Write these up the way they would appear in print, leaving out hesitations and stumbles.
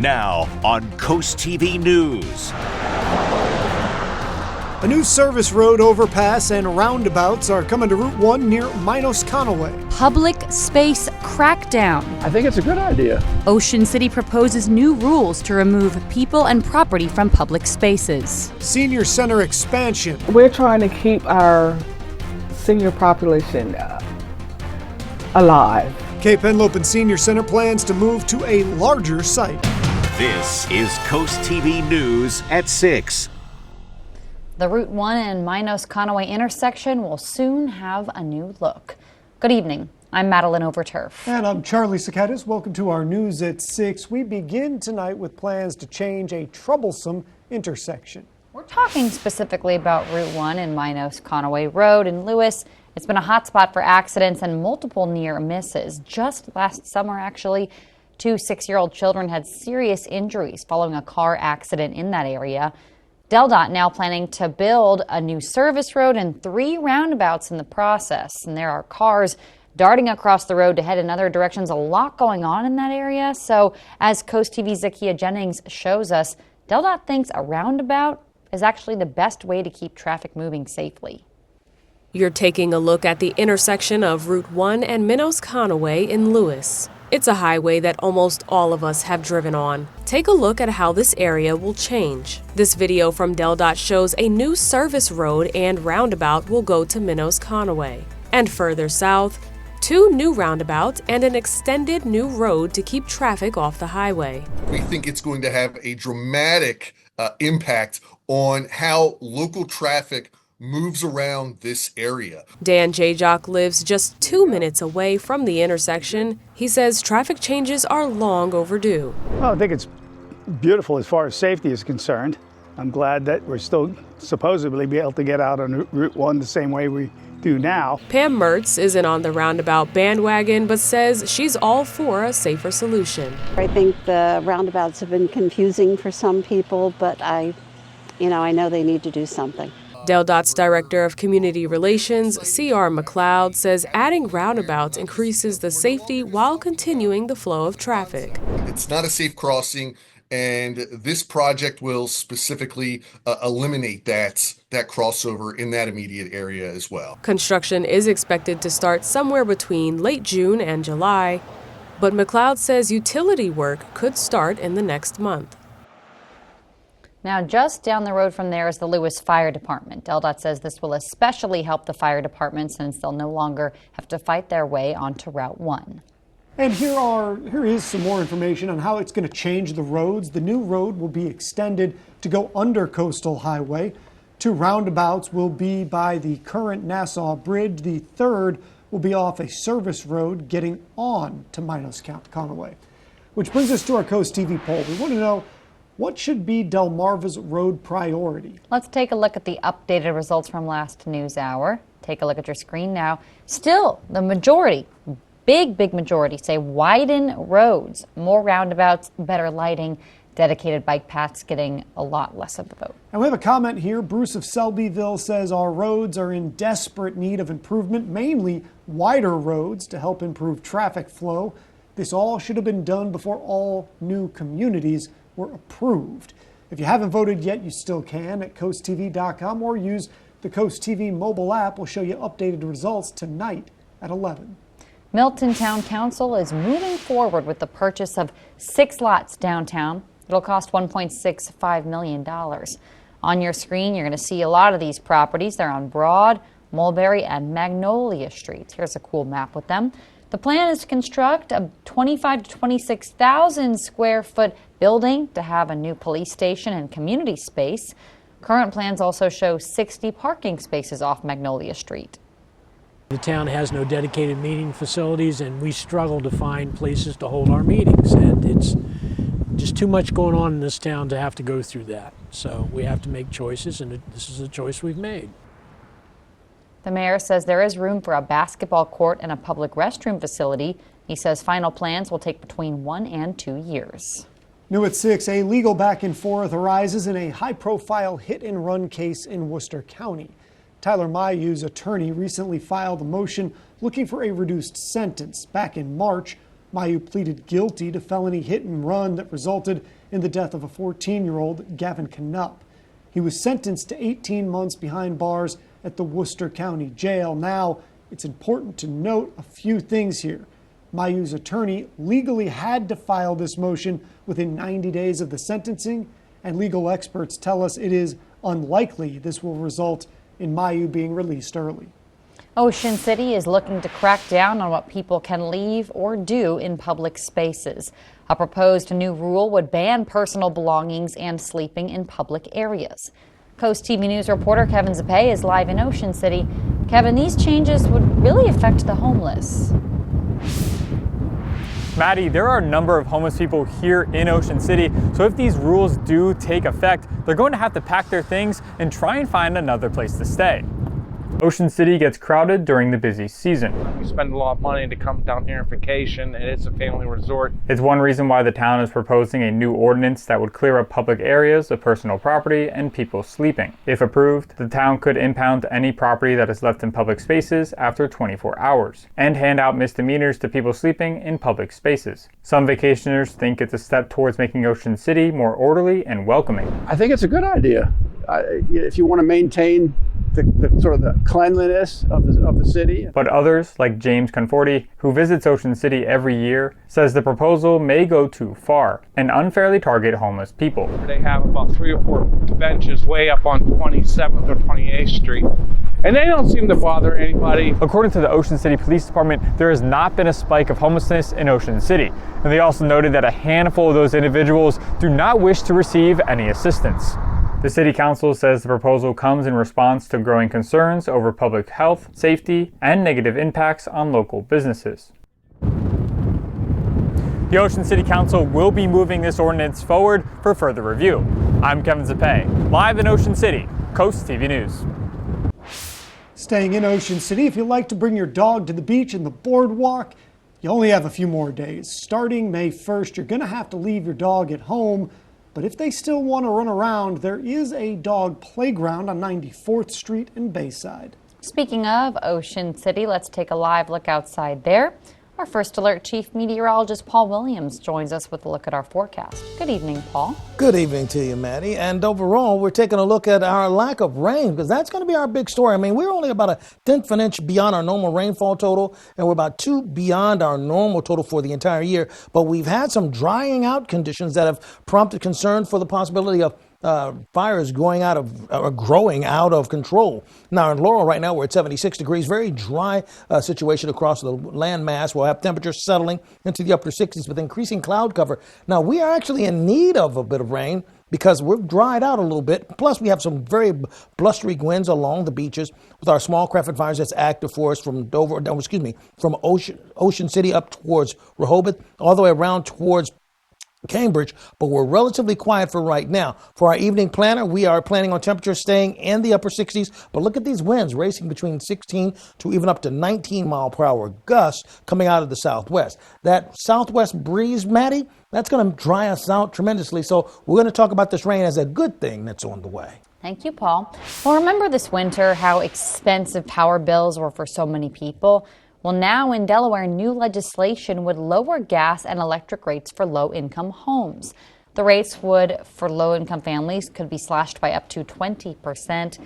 Now on CoastTV News. A new service road overpass and roundabouts are coming to Route 1 near Minos Conaway. Public space crackdown. I think it's a good idea. Ocean City proposes new rules to remove people and property from public spaces. Senior Center expansion. We're trying to keep our senior population alive. Cape Henlopen Senior Center plans to move to a larger site. This is CoastTV News at 6. The Route 1 and Minos Conaway intersection will soon have a new look. Good evening. I'm Madeline Overturf. And I'm Charlie Sakatis. Welcome to our News at 6. We begin tonight with plans to change a troublesome intersection. We're talking specifically about Route 1 and Minos Conaway Road in Lewis. It's been a hotspot for accidents and multiple near misses. Just last summer, actually, 2 6-year-old children had serious injuries following a car accident in that area. DelDOT now planning to build a new service road and 3 roundabouts in the process. And there are cars darting across the road to head in other directions. A lot going on in that area. So as Coast TV's Zakia Jennings shows us, DelDOT thinks a roundabout is actually the best way to keep traffic moving safely. You're taking a look at the intersection of Route 1 and Minos Conaway in Lewis. It's a highway that almost all of us have driven on. Take a look at how this area will change. This video from DelDOT shows a new service road and roundabout will go to Minos Conaway. And further south, 2 new roundabouts and an extended new road to keep traffic off the highway. We think it's going to have a dramatic impact on how local traffic moves around this area. Dan Jajok lives just 2 minutes away from the intersection. He says traffic changes are long overdue. Well, I think it's beautiful as far as safety is concerned. I'm glad that we're still supposedly be able to get out on Route 1 the same way we do now. Pam Mertz isn't on the roundabout bandwagon, but says she's all for a safer solution. I think the roundabouts have been confusing for some people, but I know they need to do something. DelDOT's Director of Community Relations, C.R. McLeod, says adding roundabouts increases the safety while continuing the flow of traffic. It's not a safe crossing, and this project will specifically eliminate that crossover in that immediate area as well. Construction is expected to start somewhere between late June and July, but McLeod says utility work could start in the next month. Now, just down the road from there is the Lewis Fire Department. DelDOT says this will especially help the fire department since they'll no longer have to fight their way onto Route 1. And here is some more information on how it's going to change the roads. The new road will be extended to go under Coastal Highway. 2 roundabouts will be by the current Nassau Bridge. The third will be off a service road getting on to Minos Conaway. Which brings us to our Coast TV poll. We want to know, what should be Delmarva's road priority? Let's take a look at the updated results from last news hour. Take a look at your screen now. Still, the majority, big majority, say widen roads, more roundabouts, better lighting, dedicated bike paths getting a lot less of the vote. And we have a comment here. Bruce of Selbyville says our roads are in desperate need of improvement, mainly wider roads to help improve traffic flow. This all should have been done before all new communities were approved. If you haven't voted yet, you still can at coasttv.com or use the Coast TV mobile app. We'll show you updated results tonight at 11. Milton Town Council is moving forward with the purchase of 6 lots downtown. It'll cost $1.65 million. On your screen, you're going to see a lot of these properties. They're on Broad, Mulberry, and Magnolia Streets. Here's a cool map with them. The plan is to construct a 25 to 26,000 square foot building to have a new police station and community space. Current plans also show 60 parking spaces off Magnolia Street. The town has no dedicated meeting facilities, and we struggle to find places to hold our meetings, and it's just too much going on in this town to have to go through that. So we have to make choices, and this is a choice we've made. The mayor says there is room for a basketball court and a public restroom facility. He says final plans will take between 1 and 2 years. New at 6, a legal back and forth arises in a high-profile hit-and-run case in Worcester County. Tyler Mayu's attorney recently filed a motion looking for a reduced sentence. Back in March, Mayu pleaded guilty to felony hit and run that resulted in the death of a 14-year-old, Gavin Knupp. He was sentenced to 18 months behind bars at the Worcester County Jail. Now, it's important to note a few things here. Mayu's attorney legally had to file this motion within 90 days of the sentencing, and legal experts tell us it is unlikely this will result in Mayu being released early. Ocean City is looking to crack down on what people can leave or do in public spaces. A proposed new rule would ban personal belongings and sleeping in public areas. Coast TV News reporter Kevin Zappe is live in Ocean City. Kevin, these changes would really affect the homeless. Maddie, there are a number of homeless people here in Ocean City, so if these rules do take effect, they're going to have to pack their things and try and find another place to stay. Ocean City gets crowded during the busy season. We spend a lot of money to come down here on vacation, and it's a family resort. It's one reason why the town is proposing a new ordinance that would clear up public areas of personal property and people sleeping. If approved, the town could impound any property that is left in public spaces after 24 hours and hand out misdemeanors to people sleeping in public spaces. Some vacationers think it's a step towards making Ocean City more orderly and welcoming. I think it's a good idea. If you want to maintain the sort of the cleanliness of the city. But others, like James Conforti, who visits Ocean City every year, says the proposal may go too far and unfairly target homeless people. They have about 3 or 4 benches way up on 27th or 28th Street, and they don't seem to bother anybody. According to the Ocean City Police Department, there has not been a spike of homelessness in Ocean City, and they also noted that a handful of those individuals do not wish to receive any assistance. The City Council says the proposal comes in response to growing concerns over public health, safety, and negative impacts on local businesses. The Ocean City Council will be moving this ordinance forward for further review. I'm Kevin Zappe, live in Ocean City, Coast TV News. Staying in Ocean City, if you like to bring your dog to the beach and the boardwalk, you only have a few more days. Starting May 1st, you're going to have to leave your dog at home. But if they still want to run around, there is a dog playground on 94th Street and Bayside. Speaking of Ocean City, let's take a live look outside there. Our First Alert Chief Meteorologist Paul Williams joins us with a look at our forecast. Good evening, Paul. Good evening to you, Maddie. And overall, we're taking a look at our lack of rain because that's going to be our big story. I mean, we're only about 1/10 of an inch beyond our normal rainfall total, and we're about 2 beyond our normal total for the entire year. But we've had some drying out conditions that have prompted concern for the possibility of fires growing out of control. Now in Laurel right now we're at 76 degrees, very dry situation across the land mass. We'll have temperatures settling into the upper 60s with increasing cloud cover. Now we are actually in need of a bit of rain because we're dried out a little bit. Plus we have some very blustery winds along the beaches with our small craft fires that's active for us from from Ocean City up towards Rehoboth all the way around towards Cambridge, but we're relatively quiet for right now. For our evening planner, we are planning on temperatures staying in the upper 60s, but look at these winds racing between 16 to even up to 19 mile per hour gusts coming out of the southwest. That southwest breeze, Maddie, that's going to dry us out tremendously, so we're going to talk about this rain as a good thing that's on the way. Thank you, Paul. Well, remember this winter how expensive power bills were for so many people? Well, now in Delaware, new legislation would lower gas and electric rates for low-income homes. The rates for low-income families could be slashed by up to 20%,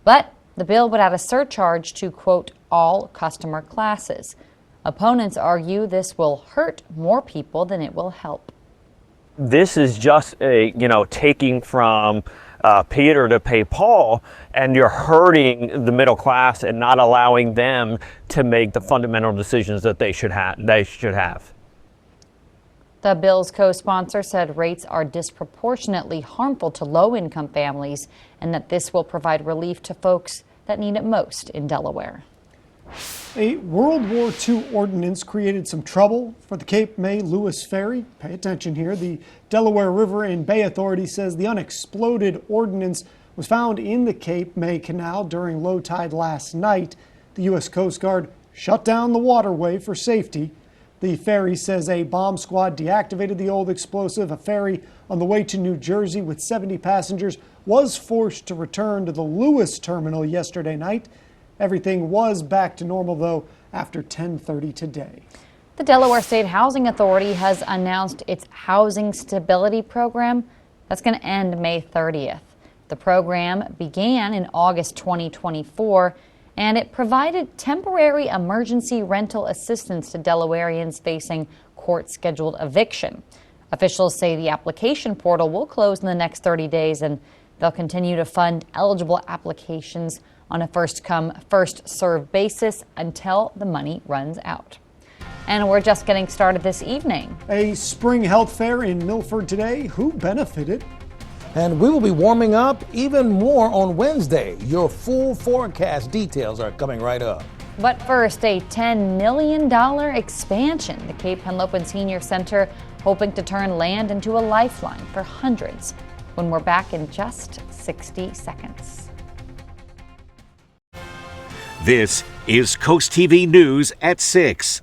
but the bill would add a surcharge to, quote, all customer classes. Opponents argue this will hurt more people than it will help. This is just taking from Peter to pay Paul, and you're hurting the middle class and not allowing them to make the fundamental decisions that they should have. The bill's co-sponsor said rates are disproportionately harmful to low-income families and that this will provide relief to folks that need it most in Delaware. A World War II ordinance created some trouble for the Cape May Lewis Ferry. Pay attention here. The Delaware River and Bay Authority says the unexploded ordinance was found in the Cape May Canal during low tide last night. The U.S. Coast Guard shut down the waterway for safety. The ferry says a bomb squad deactivated the old explosive. A ferry on the way to New Jersey with 70 passengers was forced to return to the Lewis terminal yesterday night. Everything was back to normal, though, after 10:30 today. The Delaware State Housing Authority has announced its housing stability program that's going to end May 30th. The program began in August 2024, and it provided temporary emergency rental assistance to Delawareans facing court-scheduled eviction. Officials say the application portal will close in the next 30 days, and they'll continue to fund eligible applications on a first-come, first-served basis until the money runs out. And we're just getting started this evening. A spring health fair in Milford today. Who benefited? And we will be warming up even more on Wednesday. Your full forecast details are coming right up. But first, a $10 million expansion. The Cape Henlopen Senior Center hoping to turn land into a lifeline for hundreds. When we're back in just 60 seconds. This is Coast TV News at 6.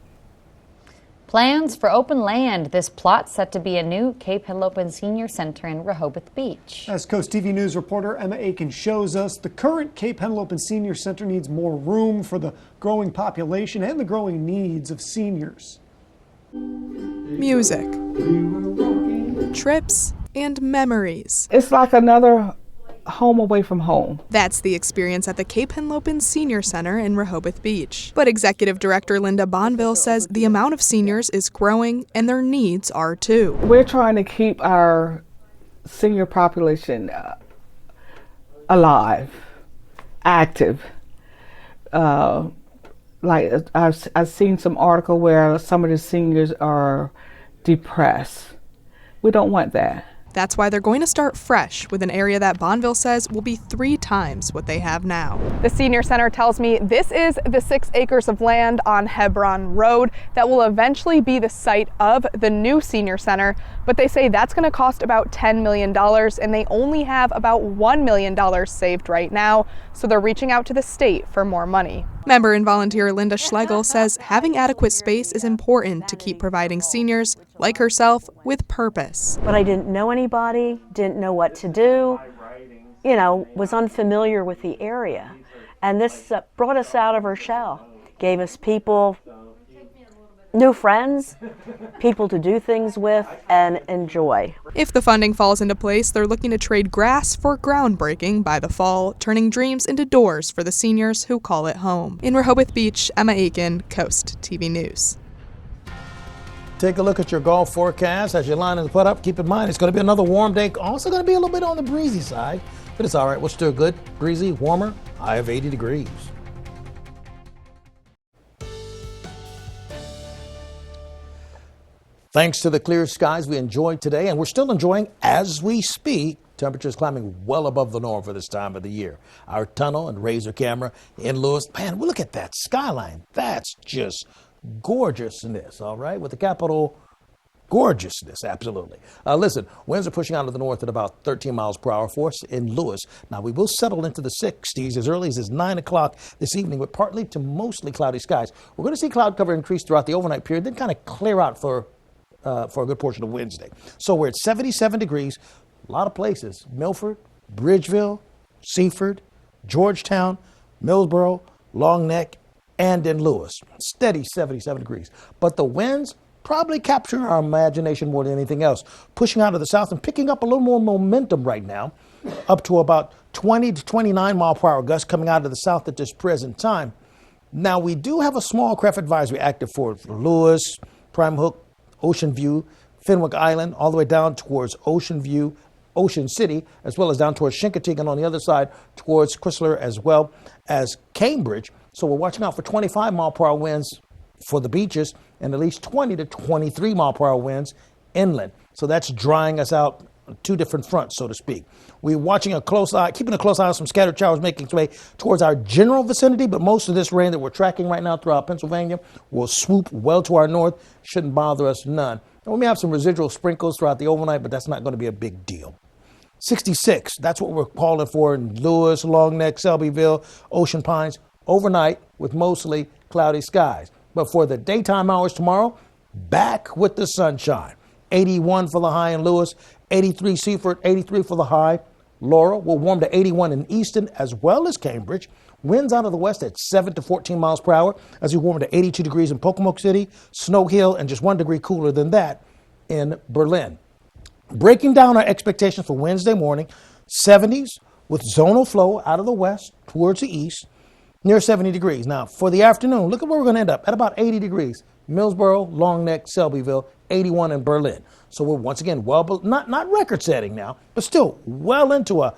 Plans for open land. This plot set to be a new Cape Henlopen Senior Center in Rehoboth Beach. As Coast TV News reporter Emma Aiken shows us, the current Cape Henlopen Senior Center needs more room for the growing population and the growing needs of seniors. Music, trips, and memories. It's like another home away from home. That's the experience at the Cape Henlopen Senior Center in Rehoboth Beach. But Executive Director Linda Bonville says the amount of seniors is growing and their needs are too. We're trying to keep our senior population alive, active. Like I've seen some article where some of the seniors are depressed. We don't want that. That's why they're going to start fresh with an area that Bonville says will be 3 times what they have now. The Senior Center tells me this is the 6 acres of land on Hebron Road that will eventually be the site of the new Senior Center, but they say that's going to cost about $10 million and they only have about $1 million saved right now, so they're reaching out to the state for more money. Member and volunteer Linda Schlegel says having adequate space is important to keep providing seniors, like herself, with purpose. But I didn't know anybody, didn't know what to do, was unfamiliar with the area. And this brought us out of our shell, gave us people, new friends, people to do things with and enjoy. If the funding falls into place, they're looking to trade grass for groundbreaking by the fall, turning dreams into doors for the seniors who call it home. In Rehoboth Beach, Emma Aiken, Coast TV News. Take a look at your golf forecast as you're lining the putt up. Keep in mind it's going to be another warm day. Also going to be a little bit on the breezy side, but it's all right. We're still good. Breezy, warmer, high of 80 degrees. Thanks to the clear skies we enjoyed today, and we're still enjoying as we speak, temperatures climbing well above the norm for this time of the year. Our tunnel and razor camera in Lewis, man, look at that skyline. That's just gorgeousness, all right, with the capital gorgeousness, absolutely. Listen, winds are pushing out of the north at about 13 miles per hour for us in Lewis. Now, we will settle into the 60s as early as 9 o'clock this evening with partly to mostly cloudy skies. We're going to see cloud cover increase throughout the overnight period, then kind of clear out for a good portion of Wednesday. So we're at 77 degrees, a lot of places, Milford, Bridgeville, Seaford, Georgetown, Millsboro, Long Neck, and in Lewis. Steady 77 degrees. But the winds probably capture our imagination more than anything else, pushing out of the south and picking up a little more momentum right now, up to about 20 to 29 mile per hour gusts coming out of the south at this present time. Now, we do have a small craft advisory active for Lewis, Prime Hook, Ocean View, Fenwick Island, all the way down towards Ocean View, Ocean City, as well as down towards Chincoteague, and on the other side towards Chrysler as well as Cambridge. So we're watching out for 25 mile per hour winds for the beaches and at least 20 to 23 mile per hour winds inland. So that's drying us out on 2 different fronts, so to speak. We're watching a close eye, keeping a close eye on some scattered showers making its way towards our general vicinity, but most of this rain that we're tracking right now throughout Pennsylvania will swoop well to our north. Shouldn't bother us none. And we may have some residual sprinkles throughout the overnight, but that's not going to be a big deal. 66, that's what we're calling for in Lewis, Long Neck, Selbyville, Ocean Pines, overnight with mostly cloudy skies. But for the daytime hours tomorrow, back with the sunshine. 81 for the high in Lewis, 83 Seaford, 83 for the high. Laurel will warm to 81 in Easton as well as Cambridge. Winds out of the west at 7 to 14 miles per hour as we warm to 82 degrees in Pocomoke City, Snow Hill, and just 1 degree cooler than that in Berlin. Breaking down our expectations for Wednesday morning, 70s with zonal flow out of the west towards the east, near 70 degrees. Now, for the afternoon, look at where we're going to end up, at about 80 degrees. Millsboro, Long Neck, Selbyville, 81 in Berlin. So we're once again not record-setting now, but still well into a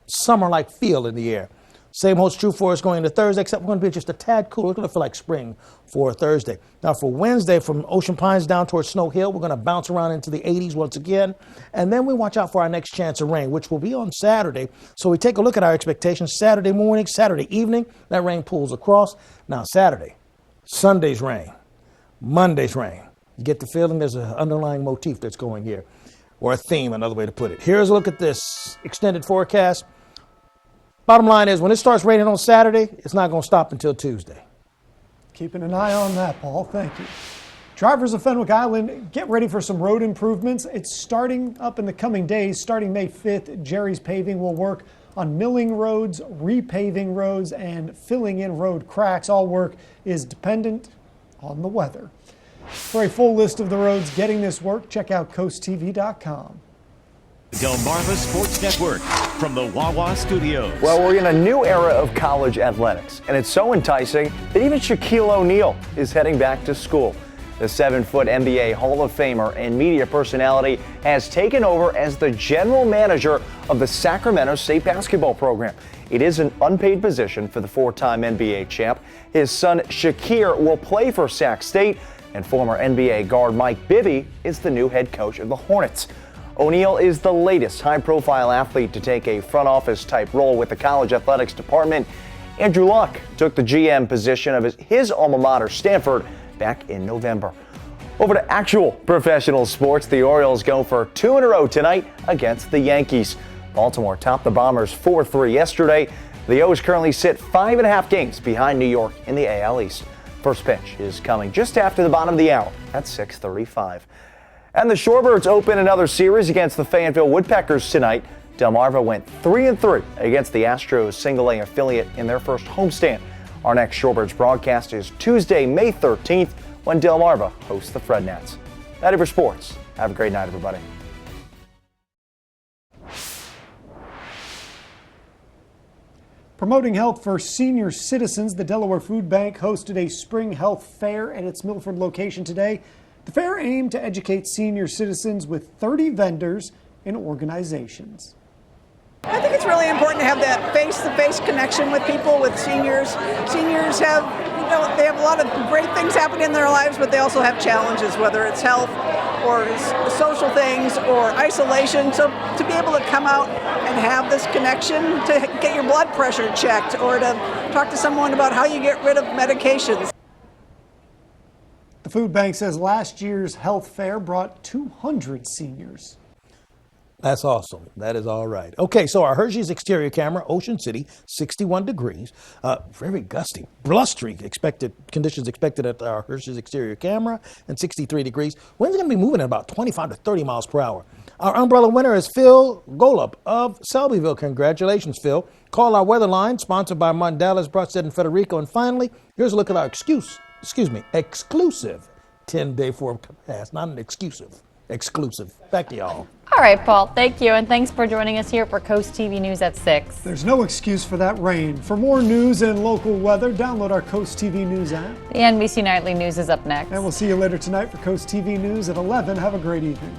summer-like feel in the air. Same holds true for us going into Thursday, except we're going to be just a tad cooler. It's going to feel like spring for Thursday. Now for Wednesday, from Ocean Pines down towards Snow Hill, we're going to bounce around into the 80s once again. And then we watch out for our next chance of rain, which will be on Saturday. So we take a look at our expectations Saturday morning, Saturday evening. That rain pulls across. Now Saturday, Sunday's rain, Monday's rain. You get the feeling there's an underlying motif that's going here, or a theme, another way to put it. Here's a look at this extended forecast. Bottom line is, when it starts raining on Saturday, it's not going to stop until Tuesday. Keeping an eye on that, Paul. Thank you. Drivers of Fenwick Island, get ready for some road improvements. It's starting up in the coming days. Starting May 5th, Jerry's Paving will work on milling roads, repaving roads, and filling in road cracks. All work is dependent on the weather. For a full list of the roads getting this work, check out CoastTV.com. Delmarva Sports Network from the Wawa Studios. Well, we're in a new era of college athletics, and it's so enticing that even Shaquille O'Neal is heading back to school. The 7-foot NBA Hall of Famer and media personality has taken over as the general manager of the Sacramento State basketball program. It is an unpaid position for the 4-time NBA champ. His son Shakir will play for Sac State, and former NBA guard Mike Bibby is the new head coach of the Hornets. O'Neal is the latest high-profile athlete to take a front office-type role with the college athletics department. Andrew Luck took the GM position of his alma mater, Stanford, back in November. Over to actual professional sports, the Orioles go for 2 in a row tonight against the Yankees. Baltimore topped the Bombers 4-3 yesterday. The O's currently sit 5.5 games behind New York in the AL East. First pitch is coming just after the bottom of the hour at 6:35. And the Shorebirds open another series against the Fayetteville Woodpeckers tonight. Delmarva went 3-3 against the Astros single-A affiliate in their first homestand. Our next Shorebirds broadcast is Tuesday, May 13th, when Delmarva hosts the Frednats. That's it for sports. Have a great night, everybody. Promoting health for senior citizens, the Delaware Food Bank hosted a spring health fair at its Milford location today. The fair aimed to educate senior citizens with 30 vendors and organizations. I think it's really important to have that face-to-face connection with people, with seniors. Seniors have, they have a lot of great things happening in their lives, but they also have challenges, whether it's health or social things or isolation. So to be able to come out and have this connection, to get your blood pressure checked or to talk to someone about how you get rid of medications. The food bank says last year's health fair brought 200 seniors. That's awesome. That is all right. Okay, so our Hershey's exterior camera, Ocean City, 61 degrees. Very gusty, blustery conditions expected at our Hershey's exterior camera, and 63 degrees. Wind's going to be moving at about 25 to 30 miles per hour. Our umbrella winner is Phil Golub of Selbyville. Congratulations, Phil. Call our weather line, sponsored by Mondelez, Brusted, and Federico. And finally, here's a look at our exclusive 10-day forecast. Not an exclusive. Back to y'all. All right, Paul, thank you, and thanks for joining us here for Coast TV News at 6. There's no excuse for that rain. For more news and local weather, download our Coast TV News app. The NBC Nightly News is up next. And we'll see you later tonight for Coast TV News at 11. Have a great evening.